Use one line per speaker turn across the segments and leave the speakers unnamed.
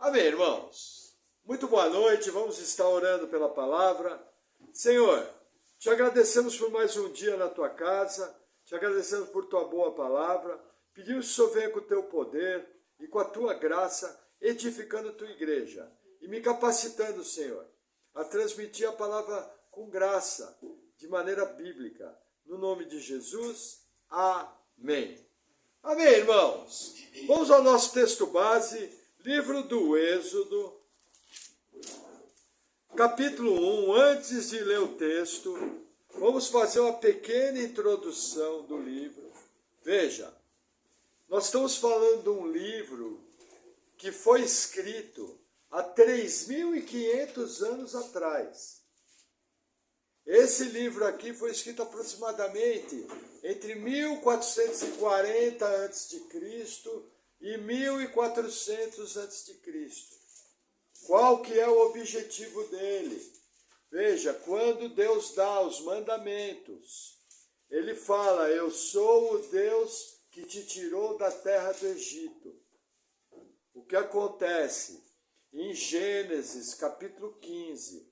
Amém, irmãos? Muito boa noite, vamos estar orando pela palavra. Senhor, te agradecemos por mais um dia na tua casa, te agradecemos por tua boa palavra, pedimos que o Senhor venha com o teu poder e com a tua graça, edificando a tua igreja e me capacitando, Senhor, a transmitir a palavra com graça, de maneira bíblica. No nome de Jesus, amém. Amém, irmãos? Vamos ao nosso texto base, livro do Êxodo, capítulo 1. Antes de ler o texto, vamos fazer uma pequena introdução do livro. Veja, nós estamos falando de um livro que foi escrito há 3.500 anos atrás. Esse livro aqui foi escrito aproximadamente entre 1440 a.C. e 1400 a.C. Qual que é o objetivo dele? Veja, quando Deus dá os mandamentos, ele fala: eu sou o Deus que te tirou da terra do Egito. O que acontece? Em Gênesis capítulo 15,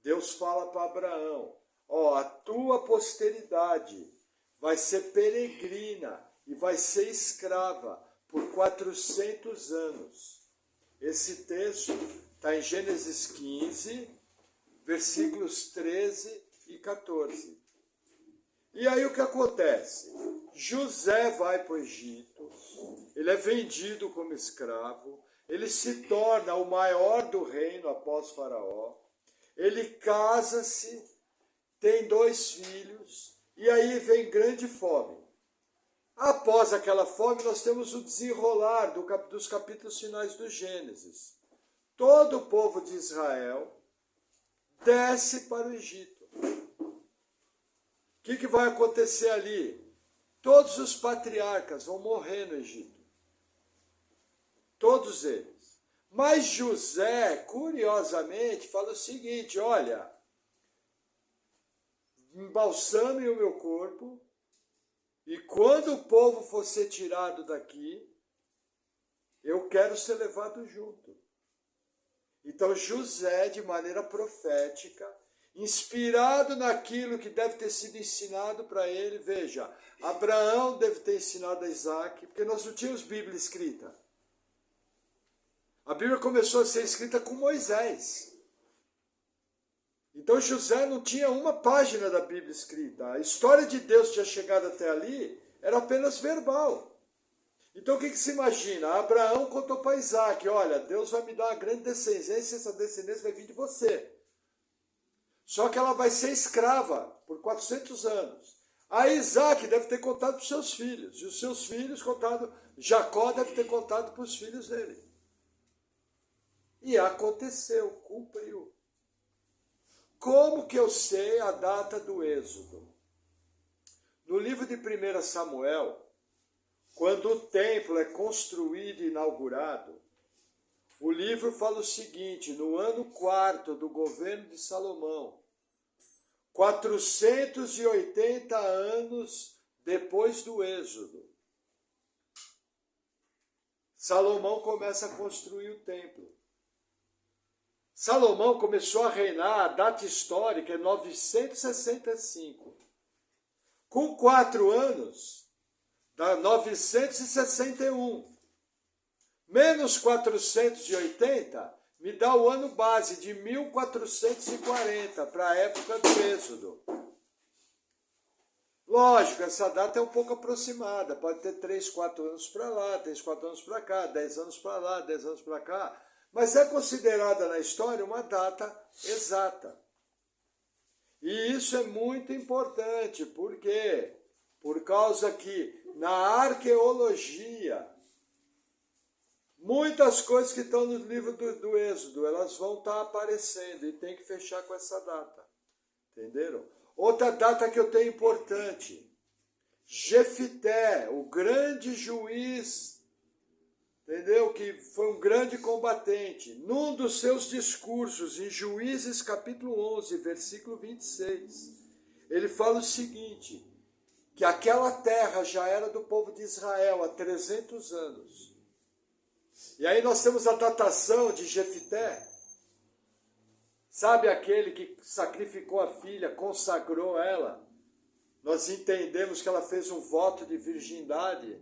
Deus fala para Abraão: a tua posteridade vai ser peregrina e vai ser escrava por 400 anos. Esse texto está em Gênesis 15, versículos 13 e 14. E aí o que acontece? José vai para o Egito, ele é vendido como escravo, ele se torna o maior do reino após Faraó, ele casa-se, tem 2 filhos, e aí vem grande fome. Após aquela fome, nós temos o desenrolar dos capítulos finais do Gênesis. Todo o povo de Israel desce para o Egito. O que vai acontecer ali? Todos os patriarcas vão morrer no Egito. Todos eles. Mas José, curiosamente, fala o seguinte: olha, embalsame o meu corpo, e quando o povo for ser tirado daqui, eu quero ser levado junto. Então José, de maneira profética, inspirado naquilo que deve ter sido ensinado para ele, veja, Abraão deve ter ensinado a Isaac, porque nós não tínhamos Bíblia escrita. A Bíblia começou a ser escrita com Moisés. Então José não tinha uma página da Bíblia escrita. A história de Deus que tinha chegado até ali era apenas verbal. Então o que se imagina? Abraão contou para Isaac: olha, Deus vai me dar uma grande descendência, essa descendência vai vir de você. Só que ela vai ser escrava por 400 anos. Aí Isaac deve ter contado para os seus filhos, e os seus filhos contado, Jacó deve ter contado para os filhos dele. E aconteceu, cumpriu. Como que eu sei a data do Êxodo? No livro de 1 Samuel, quando o templo é construído e inaugurado, o livro fala o seguinte: no ano 4º do governo de Salomão, 480 anos depois do Êxodo, Salomão começa a construir o templo. Salomão começou a reinar, a data histórica é 965. Com 4 anos, dá 961. Menos 480 me dá o ano base de 1440, para a época do Êxodo. Lógico, essa data é um pouco aproximada, pode ter 3, 4 anos para lá, 3, 4 anos para cá, 10 anos para lá, 10 anos para cá, mas é considerada na história uma data exata. E isso é muito importante, por quê? Por causa que na arqueologia, muitas coisas que estão no livro do Êxodo, elas vão estar aparecendo e tem que fechar com essa data. Entenderam? Outra data que eu tenho importante: Jefité, o grande juiz, entendeu? Que foi um grande combatente. Num dos seus discursos, em Juízes capítulo 11, versículo 26, ele fala o seguinte: que aquela terra já era do povo de Israel há 300 anos. E aí nós temos a datação de Jefité. Sabe aquele que sacrificou a filha, consagrou ela? Nós entendemos que ela fez um voto de virgindade,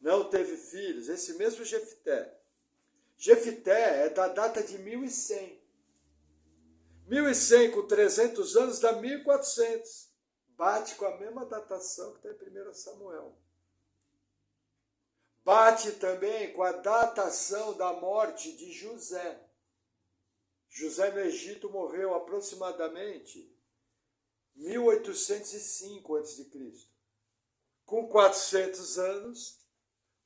não teve filhos. Esse mesmo Jefité. Jefité é da data de 1100. 1100 com 300 anos dá 1400. Bate com a mesma datação que está em 1 Samuel. Bate também com a datação da morte de José. José no Egito morreu aproximadamente 1805 a.C. Com 400 anos,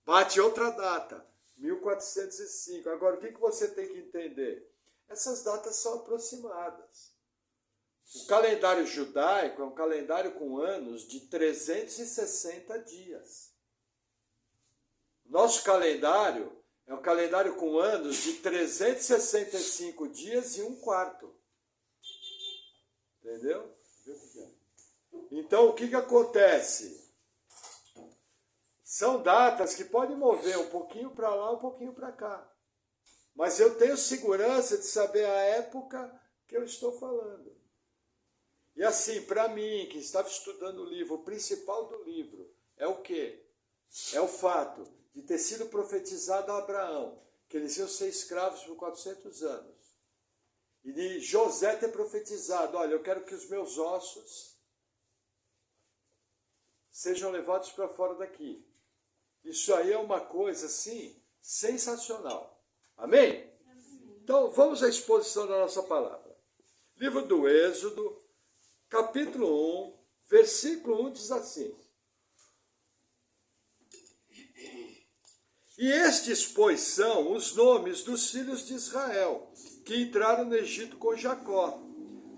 bate outra data, 1405. Agora, o que você tem que entender? Essas datas são aproximadas. O calendário judaico é um calendário com anos de 360 dias. Nosso calendário é um calendário com anos de 365 dias e 1/4. Entendeu? Então, o que acontece? São datas que podem mover um pouquinho para lá, um pouquinho para cá. Mas eu tenho segurança de saber a época que eu estou falando. E assim, para mim, que estava estudando o livro, o principal do livro é o quê? É o fato de ter sido profetizado a Abraão, que eles iam ser escravos por 400 anos. E de José ter profetizado, olha, eu quero que os meus ossos sejam levados para fora daqui. Isso aí é uma coisa, assim, sensacional. Amém? Então, vamos à exposição da nossa palavra. Livro do Êxodo, capítulo 1, versículo 1 diz assim: E estes, pois, são os nomes dos filhos de Israel, que entraram no Egito com Jacó.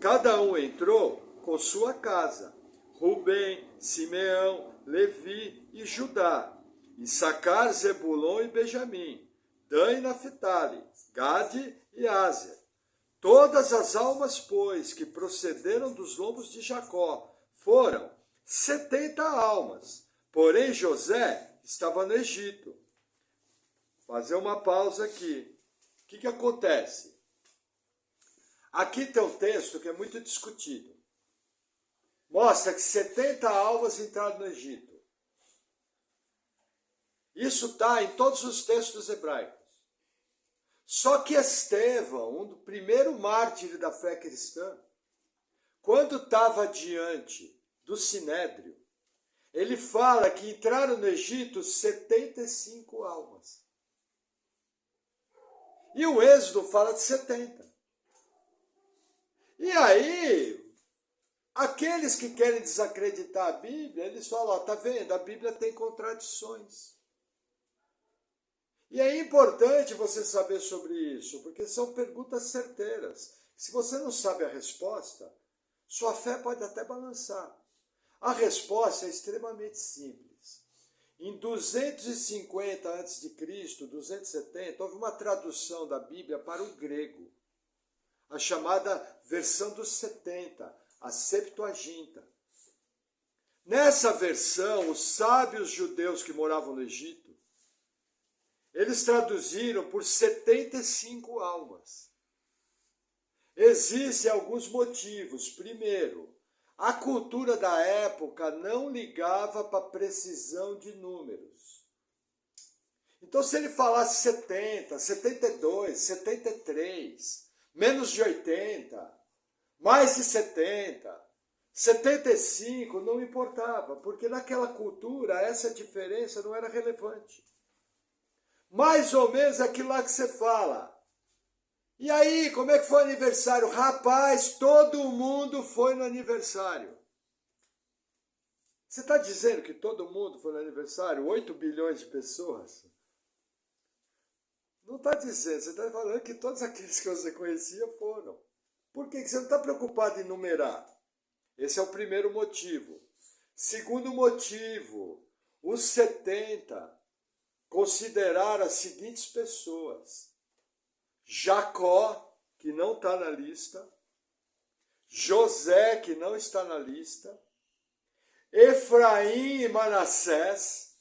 Cada um entrou com sua casa: Rubem, Simeão, Levi e Judá, Issacar, Zebulon e Benjamim, Dan e Naphtali, Gade e Áser. Todas as almas, pois, que procederam dos lombos de Jacó foram 70 almas. Porém, José estava no Egito. Fazer uma pausa aqui. O que acontece? Aqui tem um texto que é muito discutido. Mostra que 70 almas entraram no Egito. Isso está em todos os textos hebraicos. Só que Estevão, um do primeiro mártir da fé cristã, quando estava diante do Sinédrio, ele fala que entraram no Egito 75 almas. E o Êxodo fala de 70. E aí, aqueles que querem desacreditar a Bíblia, eles falam, ó, tá vendo? A Bíblia tem contradições. E é importante você saber sobre isso, porque são perguntas certeiras. Se você não sabe a resposta, sua fé pode até balançar. A resposta é extremamente simples. Em 250 a.C., 270, houve uma tradução da Bíblia para o grego, a chamada versão dos 70, a Septuaginta. Nessa versão, os sábios judeus que moravam no Egito, eles traduziram por 75 almas. Existem alguns motivos. Primeiro, a cultura da época não ligava para a precisão de números. Então, se ele falasse 70, 72, 73, menos de 80, mais de 70, 75, não importava, porque naquela cultura essa diferença não era relevante. Mais ou menos aquilo lá que você fala. E aí, como é que foi o aniversário? Rapaz, todo mundo foi no aniversário. Você está dizendo que todo mundo foi no aniversário? 8 bilhões de pessoas? Não está dizendo, você está falando que todos aqueles que você conhecia foram. Por que você não está preocupado em numerar? Esse é o primeiro motivo. Segundo motivo, os 70 consideraram as seguintes pessoas: Jacó, que não está na lista, José, que não está na lista, Efraim e Manassés,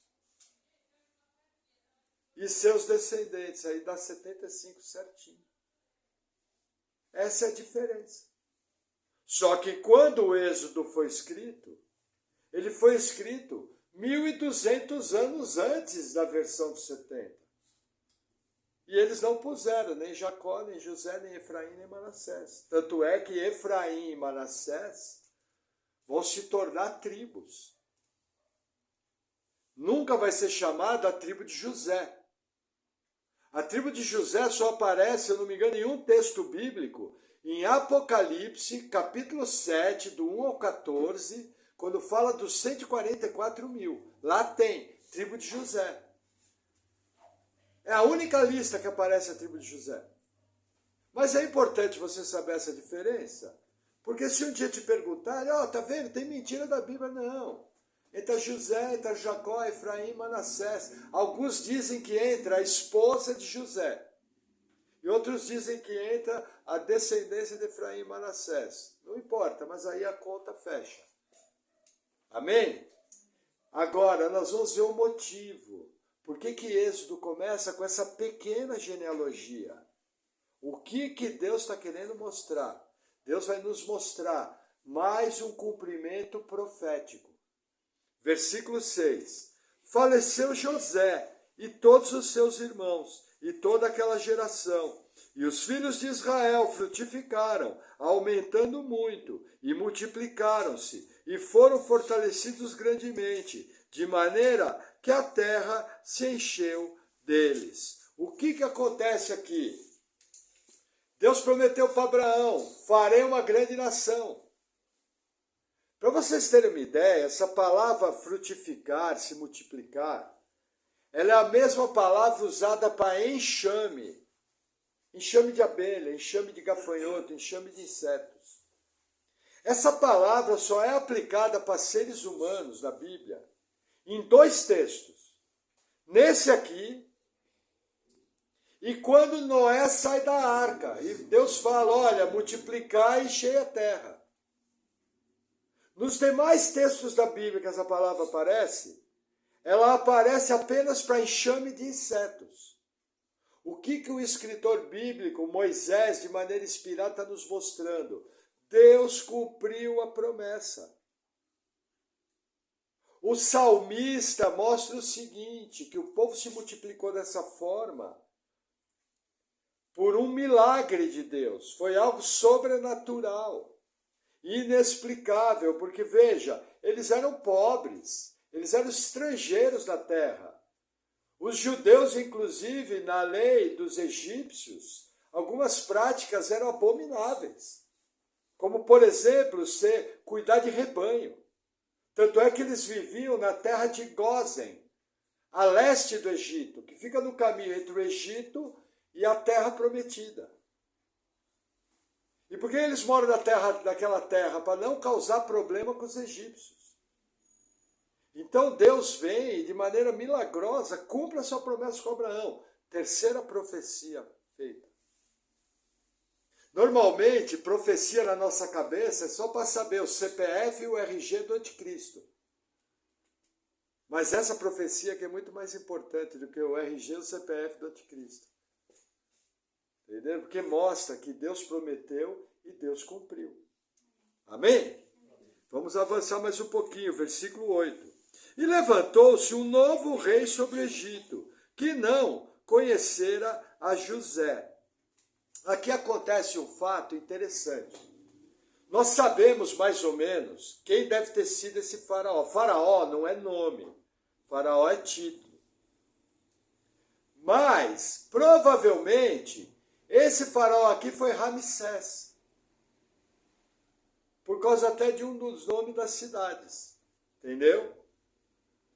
e seus descendentes. Aí dá 75 certinho. Essa é a diferença. Só que quando o Êxodo foi escrito, ele foi escrito 1.200 anos antes da versão dos 70. E eles não puseram nem Jacó, nem José, nem Efraim, nem Manassés. Tanto é que Efraim e Manassés vão se tornar tribos. Nunca vai ser chamada a tribo de José. A tribo de José só aparece, se eu não me engano, em um texto bíblico, em Apocalipse, capítulo 7, do 1 ao 14, quando fala dos 144 mil. Lá tem tribo de José. É a única lista que aparece a tribo de José. Mas é importante você saber essa diferença, porque se um dia te perguntarem, tá vendo, tem mentira da Bíblia, não. Entra José, entra Jacó, Efraim, Manassés. Alguns dizem que entra a esposa de José. E outros dizem que entra a descendência de Efraim e Manassés. Não importa, mas aí a conta fecha. Amém? Agora, nós vamos ver o motivo. Por que Êxodo começa com essa pequena genealogia? O que Deus está querendo mostrar? Deus vai nos mostrar mais um cumprimento profético. Versículo 6. Faleceu José e todos os seus irmãos e toda aquela geração. E os filhos de Israel frutificaram, aumentando muito, e multiplicaram-se, e foram fortalecidos grandemente, de maneira que a terra se encheu deles. O que acontece aqui? Deus prometeu para Abraão, farei uma grande nação. Para vocês terem uma ideia, essa palavra frutificar, se multiplicar, ela é a mesma palavra usada para enxame. Enxame de abelha, enxame de gafanhoto, enxame de insetos. Essa palavra só é aplicada para seres humanos na Bíblia em 2 textos. Nesse aqui, e quando Noé sai da arca, e Deus fala, olha, multiplicar e encher a terra. Nos demais textos da Bíblia que essa palavra aparece, ela aparece apenas para enxame de insetos. O que o escritor bíblico, Moisés, de maneira inspirada, está nos mostrando? Deus cumpriu a promessa. O salmista mostra o seguinte, que o povo se multiplicou dessa forma por um milagre de Deus. Foi algo sobrenatural, inexplicável, porque veja, eles eram pobres, eles eram estrangeiros na terra. Os judeus, inclusive, na lei dos egípcios, algumas práticas eram abomináveis, como, por exemplo, cuidar de rebanho. Tanto é que eles viviam na terra de Gósen, a leste do Egito, que fica no caminho entre o Egito e a terra prometida. E por que eles moram naquela terra? Para não causar problema com os egípcios. Então Deus vem e de maneira milagrosa cumpre a sua promessa com Abraão. Terceira profecia feita. Normalmente, profecia na nossa cabeça é só para saber o CPF e o RG do anticristo. Mas essa profecia aqui é muito mais importante do que o RG e o CPF do anticristo. Entendeu? Porque mostra que Deus prometeu e Deus cumpriu. Amém? Vamos avançar mais um pouquinho, versículo 8. E levantou-se um novo rei sobre o Egito, que não conhecera a José. Aqui acontece um fato interessante. Nós sabemos mais ou menos quem deve ter sido esse faraó. Faraó não é nome, faraó é título. Mas, provavelmente, esse faraó aqui foi Ramsés. Por causa até de um dos nomes das cidades. Entendeu?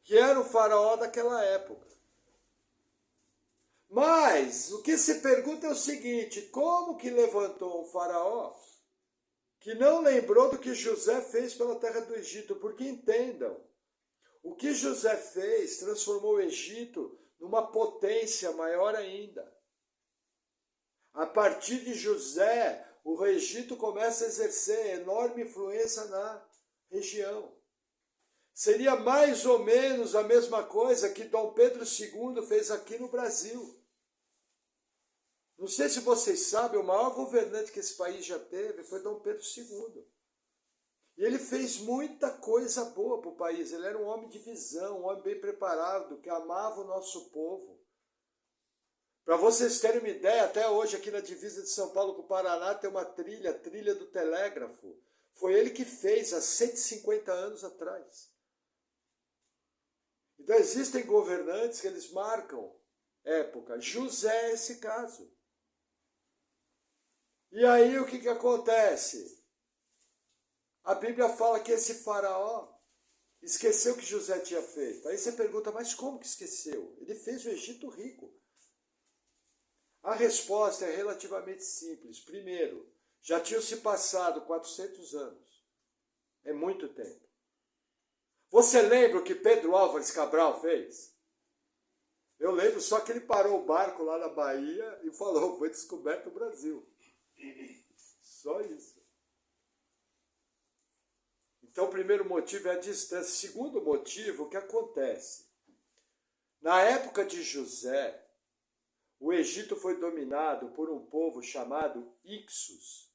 Que era o faraó daquela época. Mas o que se pergunta é o seguinte, como que levantou um faraó que não lembrou do que José fez pela terra do Egito? Porque entendam, o que José fez transformou o Egito numa potência maior ainda. A partir de José, o Egito começa a exercer enorme influência na região. Seria mais ou menos a mesma coisa que Dom Pedro II fez aqui no Brasil. Não sei se vocês sabem, o maior governante que esse país já teve foi Dom Pedro II. E ele fez muita coisa boa para o país. Ele era um homem de visão, um homem bem preparado, que amava o nosso povo. Para vocês terem uma ideia, até hoje aqui na divisa de São Paulo com o Paraná tem uma trilha, trilha do telégrafo. Foi ele que fez há 150 anos atrás. Então existem governantes que eles marcam época. José é esse caso. E aí o que acontece? A Bíblia fala que esse faraó esqueceu o que José tinha feito. Aí você pergunta, mas como que esqueceu? Ele fez o Egito rico. A resposta é relativamente simples. Primeiro, já tinham se passado 400 anos. É muito tempo. Você lembra o que Pedro Álvares Cabral fez? Eu lembro só que ele parou o barco lá na Bahia e falou, foi descoberto o Brasil. Só isso. Então, o primeiro motivo é a distância. Segundo motivo, o que acontece? Na época de José, o Egito foi dominado por um povo chamado Ixos.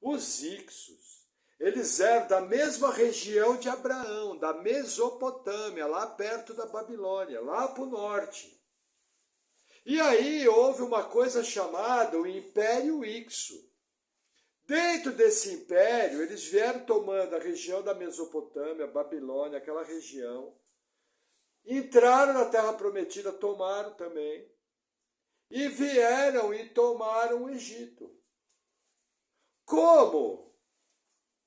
Os Ixos, eles eram da mesma região de Abraão, da Mesopotâmia, lá perto da Babilônia, lá para o norte. E aí houve uma coisa chamada o Império Ixo. Dentro desse império, eles vieram tomando a região da Mesopotâmia, Babilônia, aquela região. Entraram na Terra Prometida, tomaram também. E vieram e tomaram o Egito. Como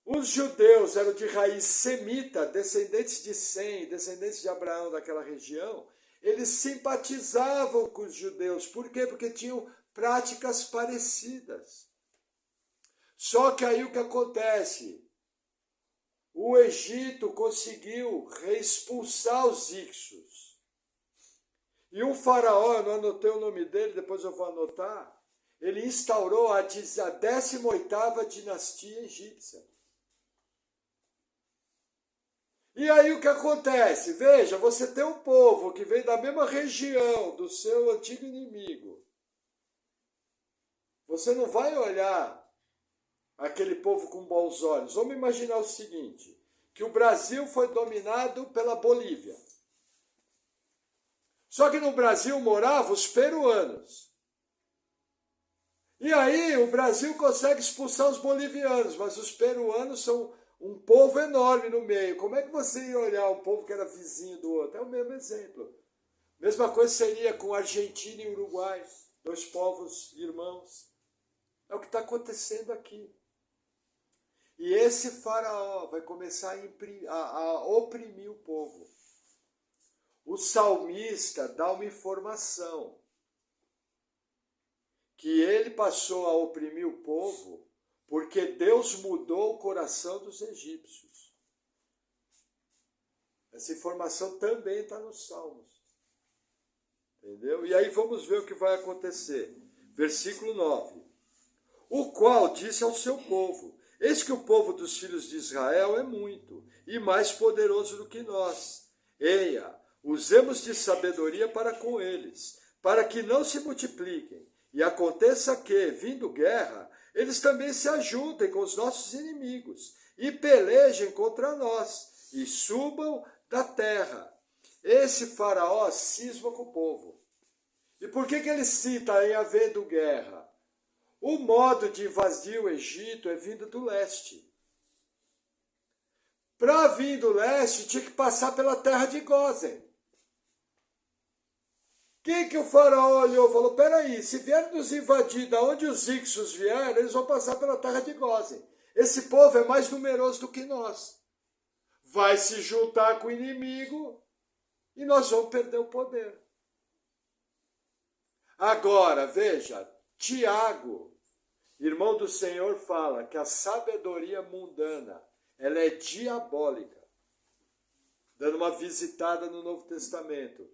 os judeus eram de raiz semita, descendentes de Sem, descendentes de Abraão daquela região, eles simpatizavam com os judeus. Por quê? Porque tinham práticas parecidas. Só que aí o que acontece? O Egito conseguiu reexpulsar os Ixos. E um faraó, eu não anotei o nome dele, depois eu vou anotar, ele instaurou a 18ª dinastia egípcia. E aí o que acontece? Veja, você tem um povo que vem da mesma região do seu antigo inimigo. Você não vai olhar aquele povo com bons olhos. Vamos imaginar o seguinte, que o Brasil foi dominado pela Bolívia. Só que no Brasil moravam os peruanos. E aí o Brasil consegue expulsar os bolivianos, mas os peruanos são um povo enorme no meio. Como é que você ia olhar um povo que era vizinho do outro? É o mesmo exemplo. Mesma coisa seria com Argentina e Uruguai, dois povos irmãos. É o que está acontecendo aqui. E esse faraó vai começar a oprimir o povo. O salmista dá uma informação que ele passou a oprimir o povo porque Deus mudou o coração dos egípcios. Essa informação também está nos Salmos. Entendeu? E aí vamos ver o que vai acontecer. Versículo 9. O qual disse ao seu povo, eis que o povo dos filhos de Israel é muito, e mais poderoso do que nós. Eia, usemos de sabedoria para com eles, para que não se multipliquem. E aconteça que, vindo guerra, eles também se ajuntem com os nossos inimigos, e pelejem contra nós, e subam da terra. Esse faraó cisma com o povo. E por que ele cita em havendo guerra? O modo de invadir o Egito é vindo do leste. Para vir do leste, tinha que passar pela terra de Gósen. O que o faraó olhou e falou, peraí, se vier nos invadir da onde os Ixos vieram, eles vão passar pela terra de Gósen. Esse povo é mais numeroso do que nós. Vai se juntar com o inimigo e nós vamos perder o poder. Agora, veja, Tiago, irmão do Senhor, fala que a sabedoria mundana, ela é diabólica. Dando uma visitada no Novo Testamento.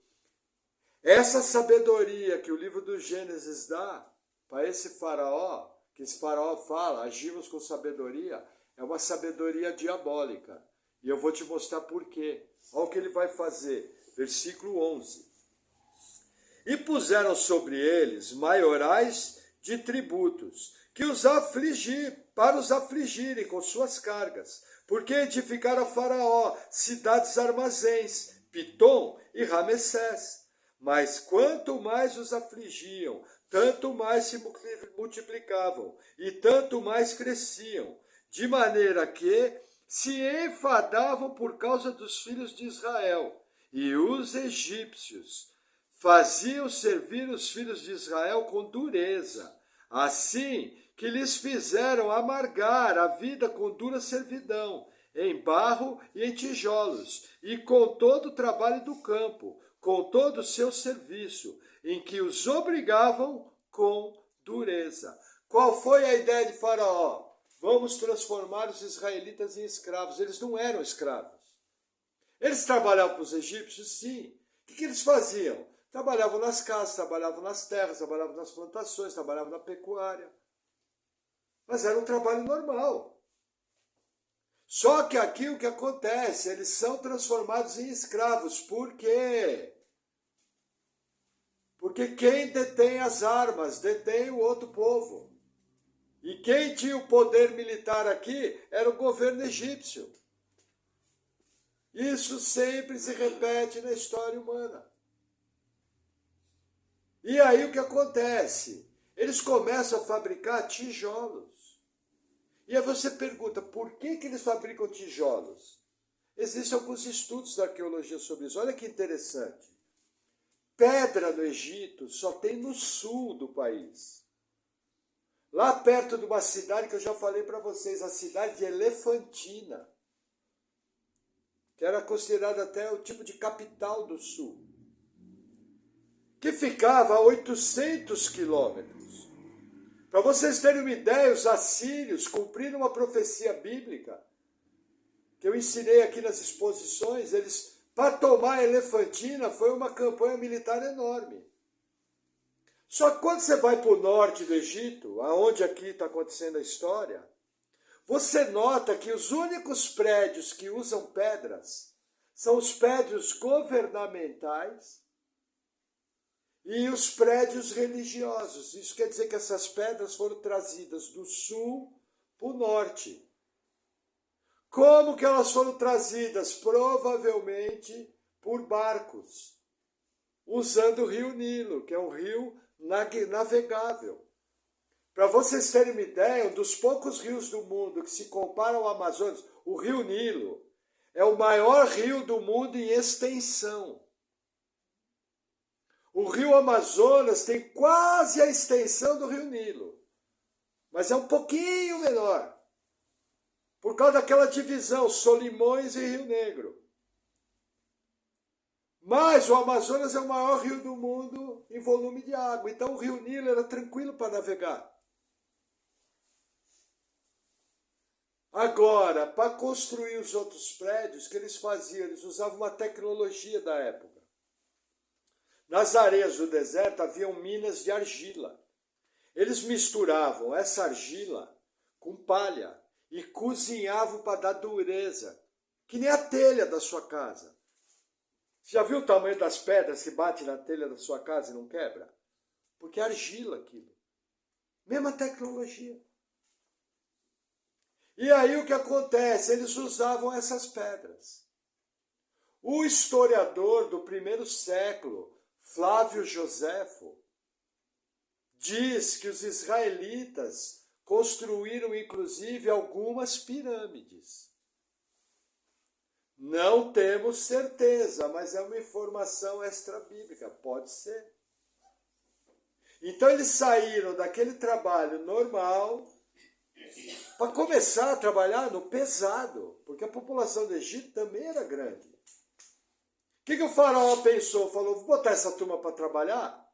Essa sabedoria que o livro do Gênesis dá para esse faraó, que esse faraó fala, agimos com sabedoria, é uma sabedoria diabólica. E eu vou te mostrar por quê. Olha o que ele vai fazer. Versículo 11. E puseram sobre eles maiorais de tributos, que para os afligirem com suas cargas, porque edificaram a Faraó cidades armazéns, Pitom e Ramessés. Mas quanto mais os afligiam, tanto mais se multiplicavam, e tanto mais cresciam, de maneira que se enfadavam por causa dos filhos de Israel, e os egípcios faziam servir os filhos de Israel com dureza, assim que lhes fizeram amargar a vida com dura servidão, em barro e em tijolos, e com todo o trabalho do campo, com todo o seu serviço, em que os obrigavam com dureza. Qual foi a ideia de Faraó? Vamos transformar os israelitas em escravos. Eles não eram escravos. Eles trabalhavam para os egípcios, sim. O que eles faziam? Trabalhavam nas casas, trabalhavam nas terras, trabalhavam nas plantações, trabalhavam na pecuária. Mas era um trabalho normal. Só que aqui o que acontece? Eles são transformados em escravos. Por quê? Porque quem detém as armas detém o outro povo. E quem tinha o poder militar aqui era o governo egípcio. Isso sempre se repete na história humana. E aí o que acontece? Eles começam a fabricar tijolos. E aí você pergunta, por que eles fabricam tijolos? Existem alguns estudos da arqueologia sobre isso. Olha que interessante. Pedra no Egito só tem no sul do país. Lá perto de uma cidade que eu já falei para vocês, a cidade de Elefantina, que era considerada até o tipo de capital do sul, que ficava a 800 quilômetros. Para vocês terem uma ideia, os assírios cumpriram uma profecia bíblica, que eu ensinei aqui nas exposições, eles, para tomar Elefantina, foi uma campanha militar enorme. Só que quando você vai para o norte do Egito, aonde aqui está acontecendo a história, você nota que os únicos prédios que usam pedras são os prédios governamentais e os prédios religiosos. Isso quer dizer que essas pedras foram trazidas do sul para o norte. Como que elas foram trazidas? Provavelmente por barcos, usando o rio Nilo, que é um rio navegável. Para vocês terem uma ideia, um dos poucos rios do mundo que se compara ao Amazonas, o rio Nilo, é o maior rio do mundo em extensão. O rio Amazonas tem quase a extensão do rio Nilo, mas é um pouquinho menor, por causa daquela divisão, Solimões e Rio Negro. Mas o Amazonas é o maior rio do mundo em volume de água. Então o rio Nilo era tranquilo para navegar. Agora, para construir os outros prédios, o que eles faziam? Eles usavam uma tecnologia da época. Nas areias do deserto haviam minas de argila. Eles misturavam essa argila com palha e cozinhavam para dar dureza, que nem a telha da sua casa. Você já viu o tamanho das pedras que bate na telha da sua casa e não quebra? Porque é argila aquilo. Mesma tecnologia. E aí o que acontece? Eles usavam essas pedras. O historiador do primeiro século, Flávio Joséfo, diz que os israelitas construíram inclusive algumas pirâmides. Não temos certeza, mas é uma informação extra-bíblica, pode ser. Então eles saíram daquele trabalho normal para começar a trabalhar no pesado, porque a população do Egito também era grande. O que o faraó pensou? Falou, vou botar essa turma para trabalhar,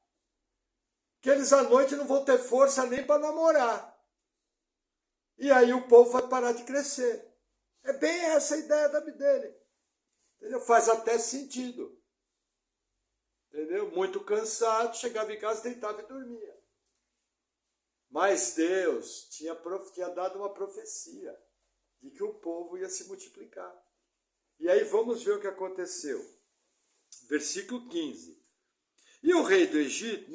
que eles à noite não vão ter força nem para namorar. E aí o povo vai parar de crescer. É bem essa a ideia dele. Entendeu? Faz até sentido. Entendeu? Muito cansado, chegava em casa, deitava e dormia. Mas Deus tinha dado uma profecia de que o povo ia se multiplicar. E aí vamos ver o que aconteceu. Versículo 15. E o rei do Egito,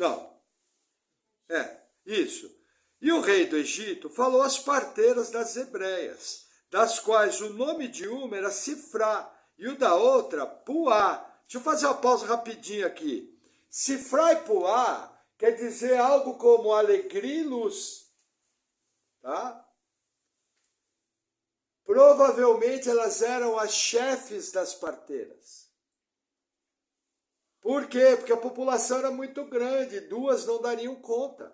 isso. E o rei do Egito falou às parteiras das hebreias, das quais o nome de uma era Sifrá e o da outra Puá. Deixa eu fazer uma pausa rapidinho aqui. Sifrá e Puá quer dizer algo como alegria e luz. Tá? Provavelmente elas eram as chefes das parteiras. Por quê? Porque a população era muito grande, duas não dariam conta.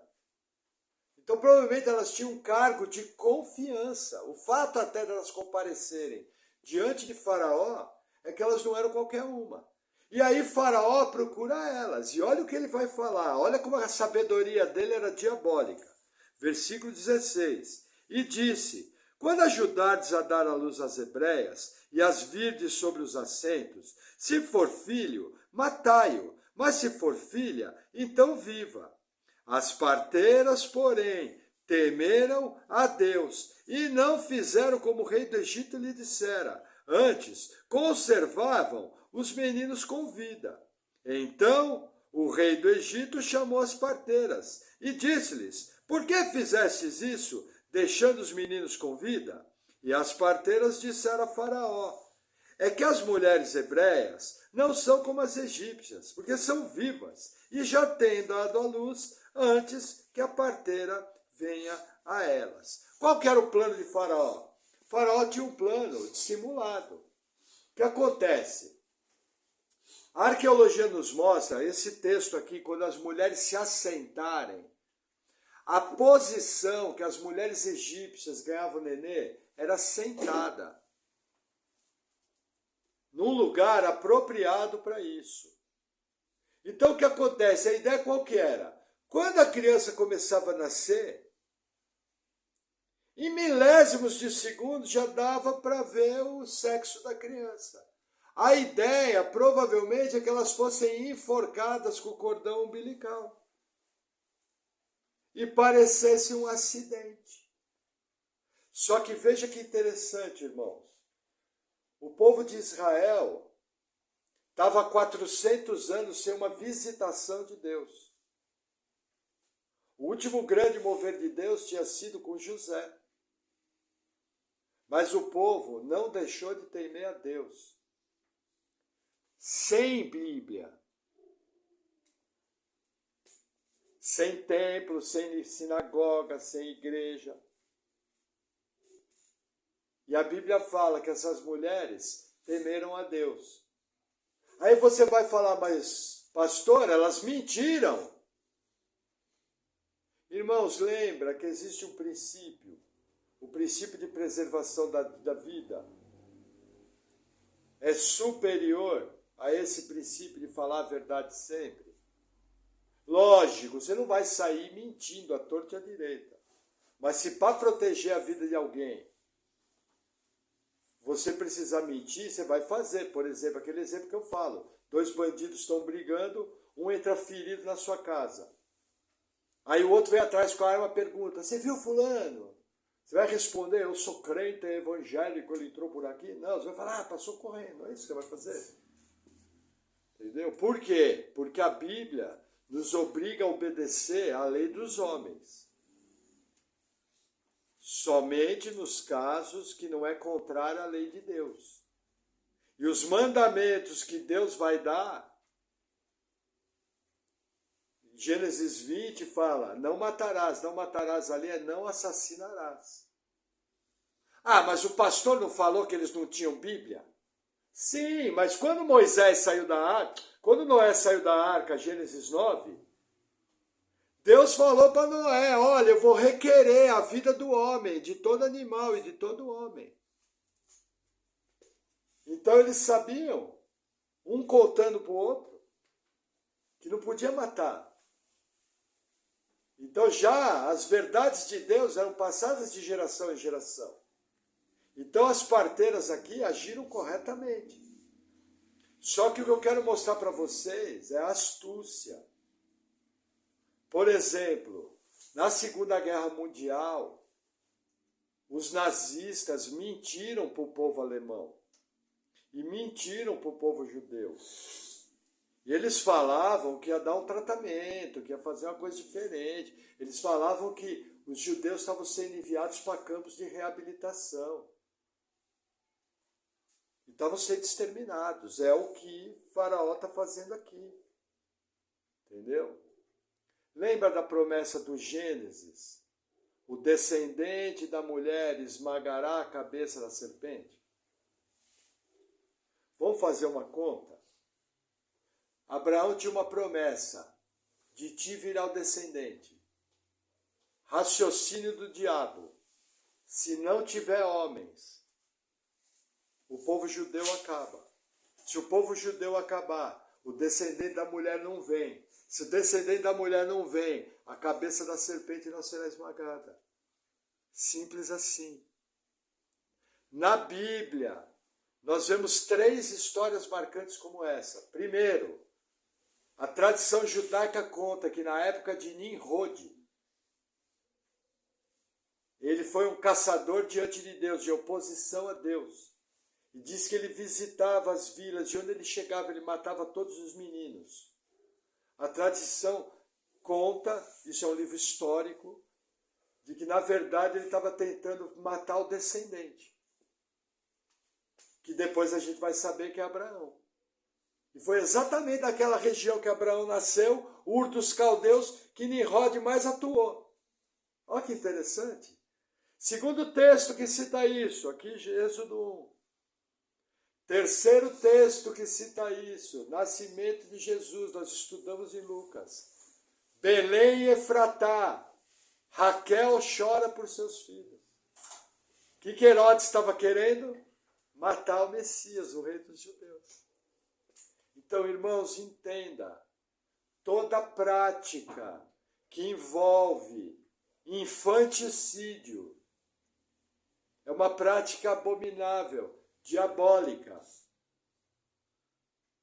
Então, provavelmente elas tinham um cargo de confiança. O fato até delas comparecerem diante de Faraó é que elas não eram qualquer uma. E aí Faraó procura elas. E olha o que ele vai falar. Olha como a sabedoria dele era diabólica. Versículo 16. E disse: quando ajudardes a dar à luz as hebreias, e as virdes sobre os assentos, se for filho, matai-o, mas se for filha, então viva. As parteiras, porém, temeram a Deus, e não fizeram como o rei do Egito lhe dissera. Antes, conservavam os meninos com vida. Então, o rei do Egito chamou as parteiras, e disse-lhes: por que fizestes isso, deixando os meninos com vida? E as parteiras disseram a Faraó: é que as mulheres hebreias não são como as egípcias, porque são vivas, e já têm dado à luz antes que a parteira venha a elas. Qual que era o plano de Faraó? Faraó tinha um plano dissimulado. O que acontece? A arqueologia nos mostra, esse texto aqui, quando as mulheres se assentarem, a posição que as mulheres egípcias ganhavam nenê era sentada, num lugar apropriado para isso. Então o que acontece? A ideia qual que era? Quando a criança começava a nascer, em milésimos de segundo já dava para ver o sexo da criança. A ideia provavelmente é que elas fossem enforcadas com o cordão umbilical. E parecesse um acidente. Só que veja que interessante, irmãos. O povo de Israel estava há 400 anos sem uma visitação de Deus. O último grande mover de Deus tinha sido com José. Mas o povo não deixou de temer a Deus. Sem Bíblia, sem templo, sem sinagoga, sem igreja. E a Bíblia fala que essas mulheres temeram a Deus. Aí você vai falar, mas pastor, elas mentiram. Irmãos, lembra que existe um princípio, o princípio de preservação da vida é superior a esse princípio de falar a verdade sempre. Lógico, você não vai sair mentindo à torta e à direita. Mas se para proteger a vida de alguém, você precisar mentir, você vai fazer. Por exemplo, aquele exemplo que eu falo. 2 bandidos estão brigando, um entra ferido na sua casa. Aí o outro vem atrás com a arma e pergunta: você viu fulano? Você vai responder: eu sou crente evangélico, ele entrou por aqui? Não, você vai falar: passou correndo. É isso que você vai fazer. Entendeu? Por quê? Porque a Bíblia nos obriga a obedecer à lei dos homens. Somente nos casos que não é contrário à lei de Deus. E os mandamentos que Deus vai dar, Gênesis 20 fala: não matarás. Não matarás ali é não assassinarás. Ah, mas o pastor não falou que eles não tinham Bíblia? Sim, mas quando Moisés saiu da arca, quando Noé saiu da arca, Gênesis 9, Deus falou para Noé: olha, eu vou requerer a vida do homem, de todo animal e de todo homem. Então eles sabiam, um contando para o outro, que não podia matar. Então já as verdades de Deus eram passadas de geração em geração. Então as parteiras aqui agiram corretamente. Só que o que eu quero mostrar para vocês é a astúcia. Por exemplo, na Segunda Guerra Mundial, os nazistas mentiram para o povo alemão. e mentiram para o povo judeu. E eles falavam que ia dar um tratamento, que ia fazer uma coisa diferente. Eles falavam que os judeus estavam sendo enviados para campos de reabilitação. E estavam sendo exterminados. É o que Faraó está fazendo aqui. Entendeu? Lembra da promessa do Gênesis? O descendente da mulher esmagará a cabeça da serpente? Vamos fazer uma conta? Abraão tinha uma promessa, de ti virá o descendente. Raciocínio do diabo, se não tiver homens, o povo judeu acaba. Se o povo judeu acabar, o descendente da mulher não vem. Se o descendente da mulher não vem, a cabeça da serpente não será esmagada. Simples assim. Na Bíblia, nós vemos 3 histórias marcantes como essa. Primeiro, a tradição judaica conta que na época de Nimrod, ele foi um caçador diante de Deus, de oposição a Deus. E diz que ele visitava as vilas, de onde ele chegava, ele matava todos os meninos. A tradição conta, isso é um livro histórico, de que na verdade ele estava tentando matar o descendente. Que depois a gente vai saber que é Abraão. E foi exatamente naquela região que Abraão nasceu, Ur dos Caldeus, que Nimrod mais atuou. Olha que interessante. Segundo texto que cita isso, aqui Êxodo 1. Terceiro texto que cita isso, nascimento de Jesus, nós estudamos em Lucas. Belém e Efratá, Raquel chora por seus filhos. O que Herodes estava querendo? Matar o Messias, o rei dos judeus. Então, irmãos, entenda, toda prática que envolve infanticídio é uma prática abominável, diabólica.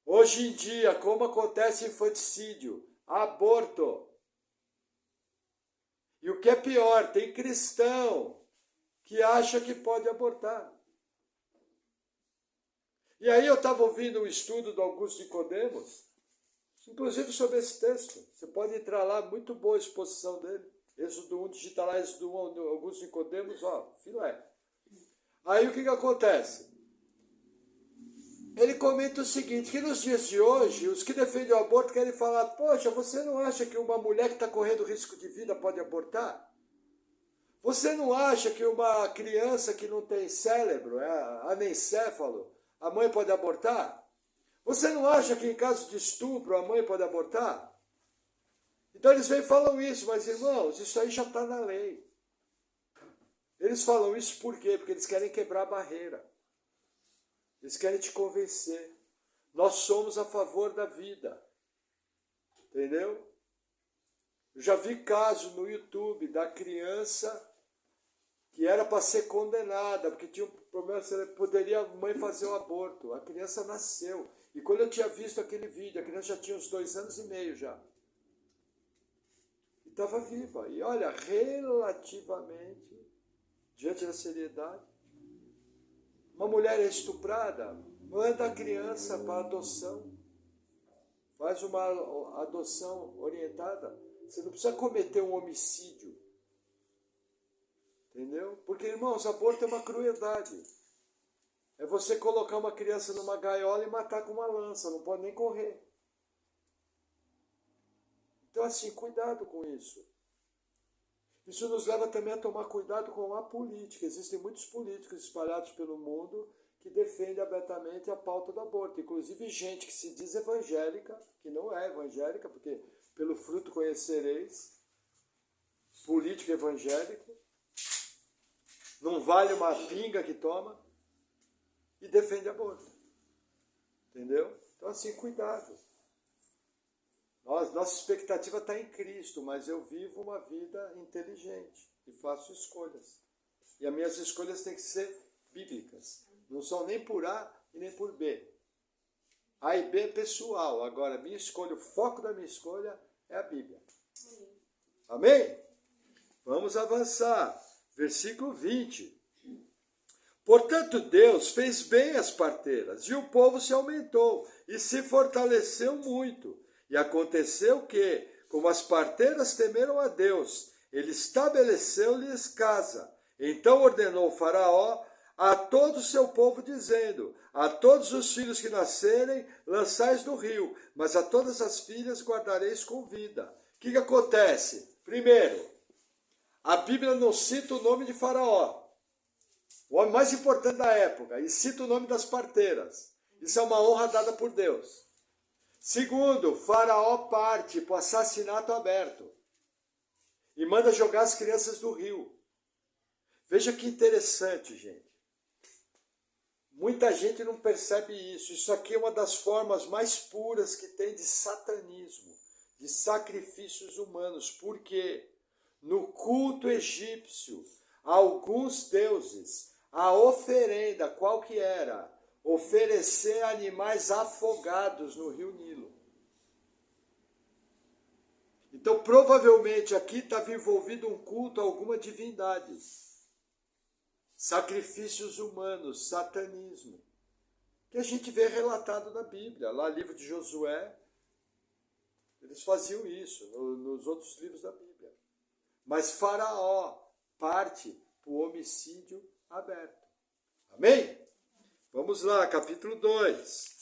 Hoje em dia, como acontece infanticídio? Aborto. E o que é pior, tem cristão que acha que pode abortar. E aí eu estava ouvindo um estudo do Augusto Nicodemos, inclusive sobre esse texto. Você pode entrar lá, muito boa a exposição dele. Êxodo 1, digita lá Êxodo 1, Augusto Nicodemos, ó, filé. Aí o que acontece? Ele comenta o seguinte, que nos dias de hoje, os que defendem o aborto querem falar, poxa, você não acha que uma mulher que está correndo risco de vida pode abortar? Você não acha que uma criança que não tem cérebro, anencéfalo, a mãe pode abortar? Você não acha que em caso de estupro a mãe pode abortar? Então eles vêm e falam isso, mas irmãos, isso aí já está na lei. Eles falam isso por quê? Porque eles querem quebrar a barreira. Eles querem te convencer. Nós somos a favor da vida. Entendeu? Eu já vi caso no YouTube da criança que era para ser condenada, porque tinha um problema, poderia a mãe fazer o aborto. A criança nasceu. E quando eu tinha visto aquele vídeo, a criança já tinha uns 2 anos e meio já. E estava viva. E olha, relativamente, diante da seriedade, uma mulher é estuprada, manda a criança para adoção. Faz uma adoção orientada. Você não precisa cometer um homicídio. Entendeu? Porque, irmãos, aborto é uma crueldade. É você colocar uma criança numa gaiola e matar com uma lança. Não pode nem correr. Então, assim, cuidado com isso. Isso nos leva também a tomar cuidado com a política. Existem muitos políticos espalhados pelo mundo que defendem abertamente a pauta do aborto. Inclusive gente que se diz evangélica, que não é evangélica, porque pelo fruto conhecereis. Político evangélico. Não vale uma pinga que toma. E defende aborto. Entendeu? Então, assim, cuidado. Nossa expectativa está em Cristo, mas eu vivo uma vida inteligente e faço escolhas. E as minhas escolhas têm que ser bíblicas. Não são nem por A e nem por B. A e B é pessoal. Agora, minha escolha, o foco da minha escolha é a Bíblia. Amém? Vamos avançar. Versículo 20. Portanto, Deus fez bem as parteiras, e o povo se aumentou e se fortaleceu muito. E aconteceu que, como as parteiras temeram a Deus, ele estabeleceu-lhes casa. Então ordenou Faraó a todo o seu povo, dizendo: a todos os filhos que nascerem, lançais no rio, mas a todas as filhas guardareis com vida. O que acontece? Primeiro, a Bíblia não cita o nome de Faraó, o homem mais importante da época, e cita o nome das parteiras. Isso é uma honra dada por Deus. Segundo, Faraó parte para o assassinato aberto e manda jogar as crianças no rio. Veja que interessante, gente. Muita gente não percebe isso. Isso aqui é uma das formas mais puras que tem de satanismo, de sacrifícios humanos. Por quê? No culto egípcio, alguns deuses, a oferenda, qual que era? Oferecer animais afogados no rio Nilo. Então, provavelmente, aqui estava envolvido um culto a alguma divindade. Sacrifícios humanos, satanismo, que a gente vê relatado na Bíblia. Lá no livro de Josué, eles faziam isso, nos outros livros da Bíblia. Mas Faraó parte para o homicídio aberto. Amém? Vamos lá, capítulo 2.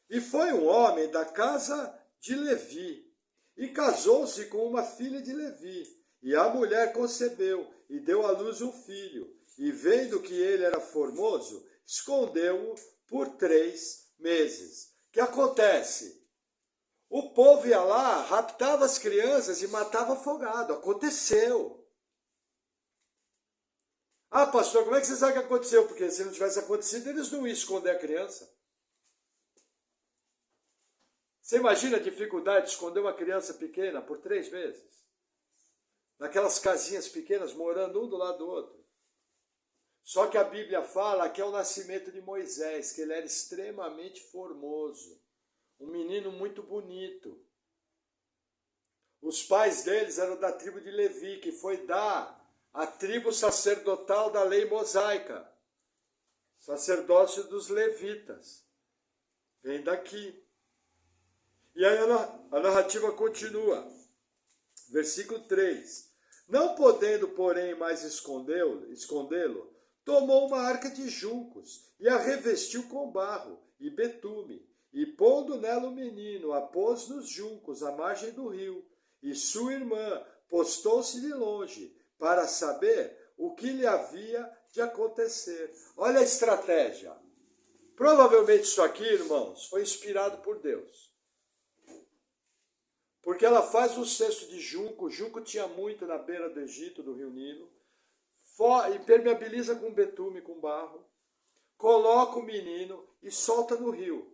E foi um homem da casa de Levi, e casou-se com uma filha de Levi. E a mulher concebeu, e deu à luz um filho. E vendo que ele era formoso, escondeu-o por 3 meses. O que acontece? O povo ia lá, raptava as crianças e matava afogado. Aconteceu. Ah, pastor, como é que você sabe que aconteceu? Porque se não tivesse acontecido, eles não iam esconder a criança. Você imagina a dificuldade de esconder uma criança pequena por 3 meses? Naquelas casinhas pequenas, morando um do lado do outro. Só que a Bíblia fala que é o nascimento de Moisés, que ele era extremamente formoso. Um menino muito bonito. Os pais deles eram da tribo de Levi, que foi a tribo sacerdotal da lei mosaica. Sacerdócio dos levitas. Vem daqui. E aí a narrativa continua. Versículo 3. Não podendo, porém, mais escondê-lo, tomou uma arca de juncos e a revestiu com barro e betume, e pondo nela o menino, a pôs nos juncos, à margem do rio. E sua irmã postou-se de longe, para saber o que lhe havia de acontecer. Olha a estratégia. Provavelmente isso aqui, irmãos, foi inspirado por Deus. Porque ela faz um cesto de junco, junco tinha muito na beira do Egito, do rio Nilo, impermeabiliza com betume, com barro, coloca o menino e solta no rio.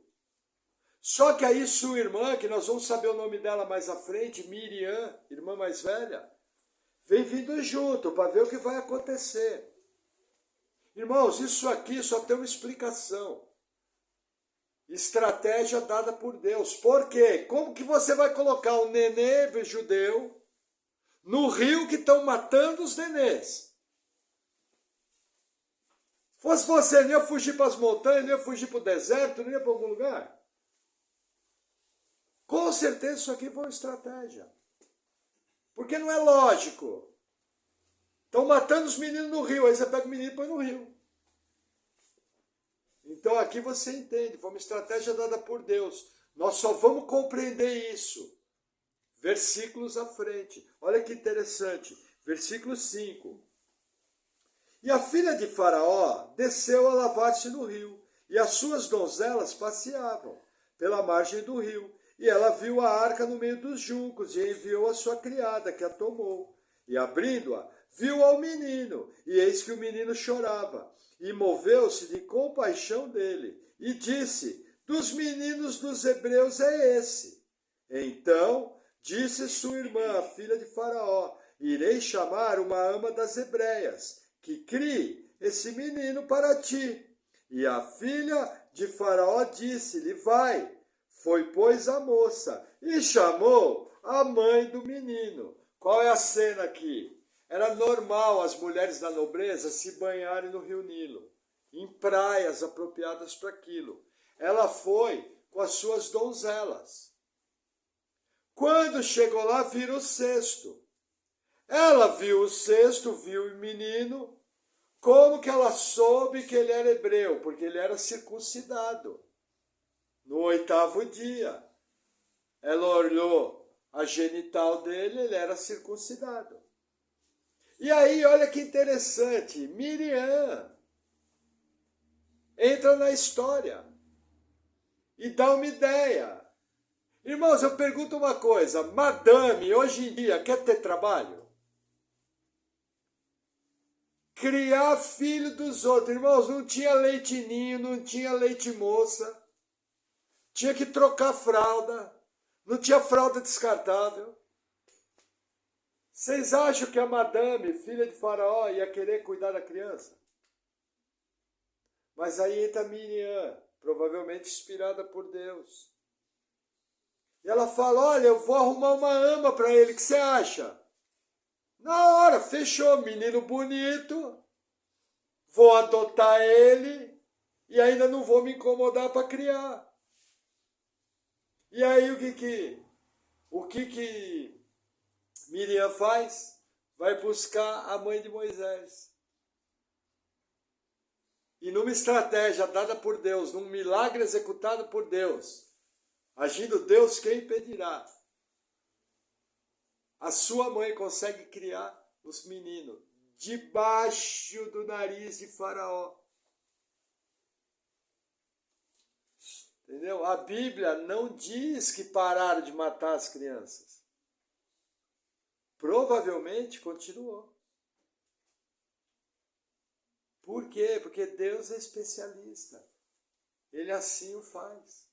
Só que aí sua irmã, que nós vamos saber o nome dela mais à frente, Miriam, irmã mais velha, vem vindo junto para ver o que vai acontecer. Irmãos, isso aqui só tem uma explicação. Estratégia dada por Deus. Por quê? Como que você vai colocar um nenê judeu no rio que estão matando os nenês? Fosse você, não ia fugir para as montanhas, não ia fugir para o deserto, não ia para algum lugar? Com certeza isso aqui foi uma estratégia. Porque não é lógico. Estão matando os meninos no rio, aí você pega o menino e põe no rio. Então aqui você entende, foi uma estratégia dada por Deus. Nós só vamos compreender isso versículos à frente. Olha que interessante. Versículo 5. E a filha de Faraó desceu a lavar-se no rio, e as suas donzelas passeavam pela margem do rio. E ela viu a arca no meio dos juncos, e enviou a sua criada, que a tomou. E abrindo-a, viu ao menino, e eis que o menino chorava. E moveu-se de compaixão dele, e disse: dos meninos dos hebreus é esse. Então disse sua irmã, a filha de Faraó: irei chamar uma ama das hebreias, que crie esse menino para ti. E a filha de Faraó disse-lhe: vai. Foi, pois, a moça, e chamou a mãe do menino. Qual é a cena aqui? era normal as mulheres da nobreza se banharem no rio Nilo, em praias apropriadas para aquilo. Ela foi com as suas donzelas. Quando chegou lá, viram o cesto. Ela viu o cesto, viu o menino. Como que ela soube que ele era hebreu? Porque ele era circuncidado. No 8º dia, ela olhou a genital dele, ele era circuncidado. E aí, olha que interessante, Miriam entra na história e dá uma ideia. Irmãos, eu pergunto uma coisa, madame, hoje em dia, quer ter trabalho? Criar filho dos outros. Irmãos, não tinha leitinho, não tinha leite moça, tinha que trocar fralda, não tinha fralda descartável. Vocês acham que a madame, filha de Faraó, ia querer cuidar da criança? Mas aí entra Miriam, provavelmente inspirada por Deus. E ela fala, olha, eu vou arrumar uma ama para ele, o que você acha? Na hora, fechou, menino bonito, vou adotar ele e ainda não vou me incomodar para criar. E aí o que Miriam faz? Vai buscar a mãe de Moisés. E numa estratégia dada por Deus, num milagre executado por Deus, agindo Deus, quem impedirá? A sua mãe consegue criar os meninos debaixo do nariz de Faraó. Entendeu? A Bíblia não diz que pararam de matar as crianças. Provavelmente continuou. Por quê? Porque Deus é especialista. Ele assim o faz.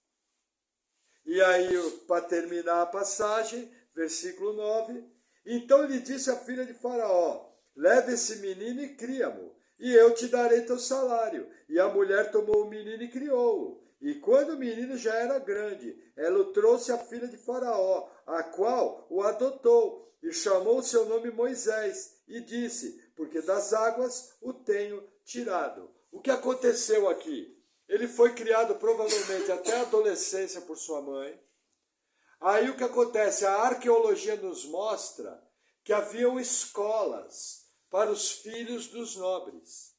E aí, para terminar a passagem, versículo 9, então lhe disse a filha de Faraó, leva esse menino e cria-mo, e eu te darei teu salário. E a mulher tomou o menino e criou-o. E quando o menino já era grande, ela o trouxe à filha de Faraó, a qual o adotou, e chamou o seu nome Moisés, e disse, porque das águas o tenho tirado. O que aconteceu aqui? Ele foi criado provavelmente até a adolescência por sua mãe. Aí o que acontece? A arqueologia nos mostra que haviam escolas para os filhos dos nobres.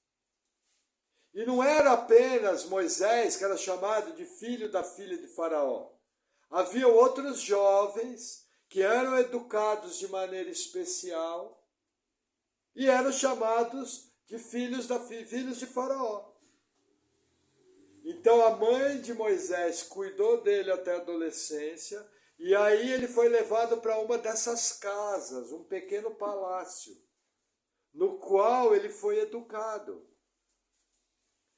E não era apenas Moisés, que era chamado de filho da filha de Faraó. Havia outros jovens que eram educados de maneira especial e eram chamados de filhos de Faraó. Então a mãe de Moisés cuidou dele até a adolescência, e aí ele foi levado para uma dessas casas, um pequeno palácio, no qual ele foi educado.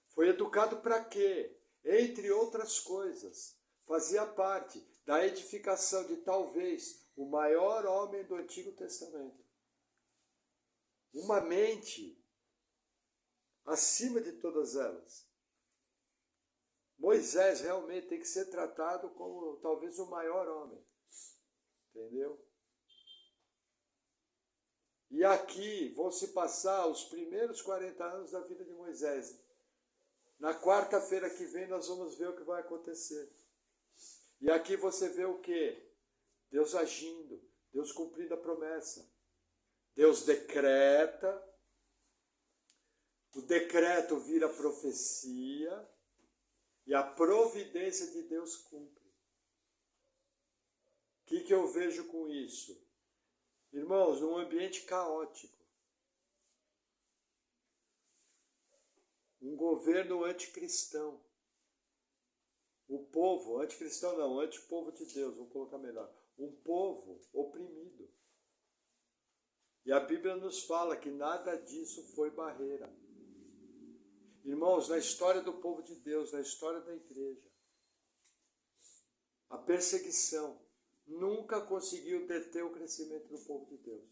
Foi educado para quê? Entre outras coisas, fazia parte da edificação de talvez o maior homem do Antigo Testamento. Uma mente acima de todas elas. Moisés realmente tem que ser tratado como talvez o maior homem. Entendeu? E aqui vão se passar os primeiros 40 anos da vida de Moisés. Na quarta-feira que vem nós vamos ver o que vai acontecer. E aqui você vê o quê? Deus agindo, Deus cumprindo a promessa. Deus decreta, o decreto vira profecia, e a providência de Deus cumpre. O que eu vejo com isso? Irmãos, num ambiente caótico, um governo anticristão, o povo, anticristão não, antipovo de Deus, vou colocar melhor, um povo oprimido. E a Bíblia nos fala que nada disso foi barreira. Irmãos, na história do povo de Deus, na história da igreja, a perseguição nunca conseguiu deter o crescimento do povo de Deus.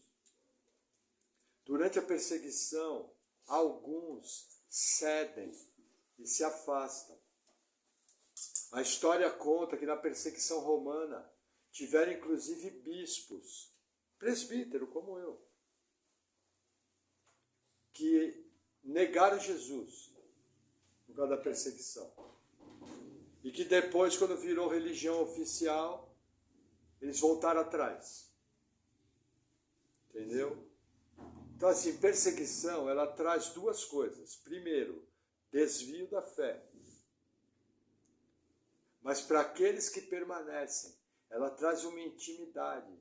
Durante a perseguição, alguns cedem e se afastam. A história conta que na perseguição romana tiveram inclusive bispos, presbítero como eu, que negaram Jesus por causa da perseguição. E que depois, quando virou religião oficial, eles voltaram atrás. Entendeu? Então, assim, perseguição, ela traz duas coisas. Primeiro, desvio da fé. Mas para aqueles que permanecem, ela traz uma intimidade.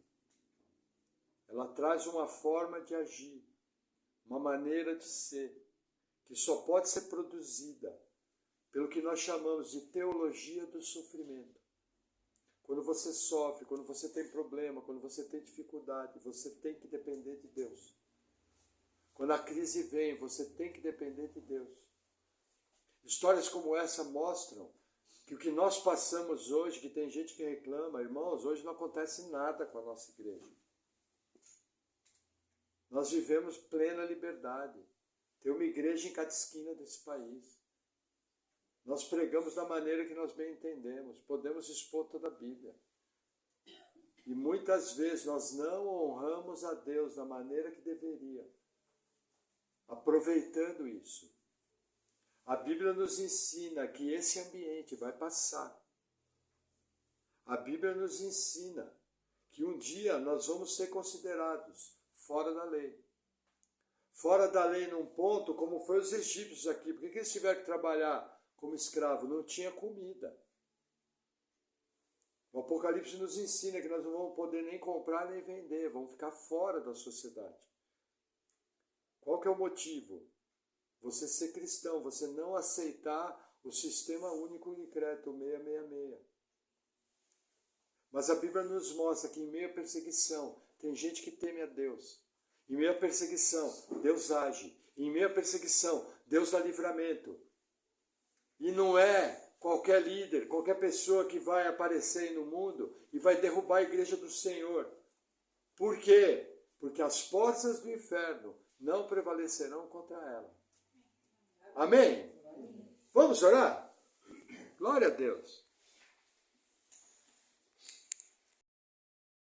Ela traz uma forma de agir, uma maneira de ser, que só pode ser produzida pelo que nós chamamos de teologia do sofrimento. Quando você sofre, quando você tem problema, quando você tem dificuldade, você tem que depender de Deus. Quando a crise vem, você tem que depender de Deus. Histórias como essa mostram que o que nós passamos hoje, que tem gente que reclama, irmãos, hoje não acontece nada com a nossa igreja. Nós vivemos plena liberdade. Tem uma igreja em cada esquina desse país. Nós pregamos da maneira que nós bem entendemos. Podemos expor toda a Bíblia. E muitas vezes nós não honramos a Deus da maneira que deveria. Aproveitando isso. A Bíblia nos ensina que esse ambiente vai passar. A Bíblia nos ensina que um dia nós vamos ser considerados fora da lei. Fora da lei num ponto, como foi os egípcios aqui. Por que eles tiveram que trabalhar como escravo? Não tinha comida. O Apocalipse nos ensina que nós não vamos poder nem comprar nem vender. Vamos ficar fora da sociedade. Qual que é o motivo? Você ser cristão, você não aceitar o sistema único Unicreto 666. Mas a Bíblia nos mostra que em meio à perseguição, tem gente que teme a Deus. Em meio à perseguição, Deus age. Em meio à perseguição, Deus dá livramento. E não é qualquer líder, qualquer pessoa que vai aparecer aí no mundo e vai derrubar a igreja do Senhor. Por quê? Porque as portas do inferno não prevalecerão contra ela. Amém? Vamos orar? Glória a Deus.